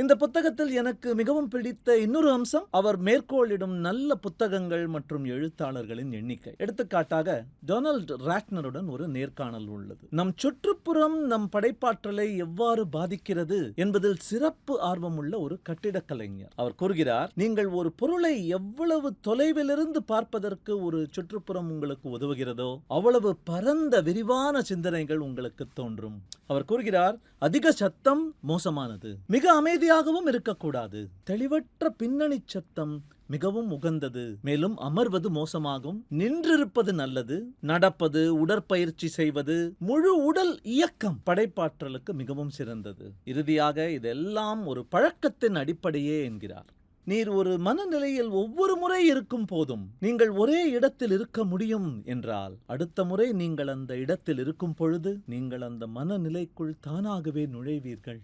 இந்த புத்தகத்தில் எனக்கு மிகவும் பிடித்த இன்னொரு அம்சம் அவர் மேற்கோளிடும் நல்ல புத்தகங்கள் மற்றும் எழுத்தாளர்களின் எண்ணிக்கை. எடுத்துக்காட்டாக டொனால்ட் ராட்னருடன் ஒரு நேர்காணல் உள்ளது. நம் சுற்றுப்புறம் நம் படைப்பாற்றலை எவ்வாறு பாதிக்கிறது என்பதில் சிறப்பு ஆர்வமுள்ள ஒரு கட்டிடக் கலைஞர். அவர் கூறுகிறார், நீங்கள் ஒரு பொருளை எவ்வளவு தொலைவிலிருந்து பார்ப்பதற்கு ஒரு சுற்றுப்புறம் உங்களுக்கு உதவுகிறதோ அவ்வளவு பரந்த விரிவான சிந்தனைகள் உங்களுக்கு தோன்றும். அவர் கூறுகிறார், அதிக சத்தம் மோசமானது, மிக அமைதியாகவும் இருக்கக்கூடாது, தெளிவற்ற பின்னணி சத்தம் மிகவும் உகந்தது, மேலும் அமர்வது மோசமாகும், நின்றிருப்பது நல்லது, நடப்பது, உடற்பயிற்சி செய்வது, முழு உடல் இயக்கம் படைப்பாற்றலுக்கு மிகவும் சிறந்தது. இறுதியாக இதெல்லாம் ஒரு பழக்கத்தின் அடிப்படையே என்கிறார். நீர் ஒரு மனநிலையில் ஒவ்வொரு முறை இருக்கும் போதும் நீங்கள் ஒரே இடத்தில் இருக்க முடியும் என்றால், அடுத்த முறை நீங்கள் அந்த இடத்தில் இருக்கும் பொழுது நீங்கள் அந்த மனநிலைக்குள் தானாகவே நுழைவீர்கள்.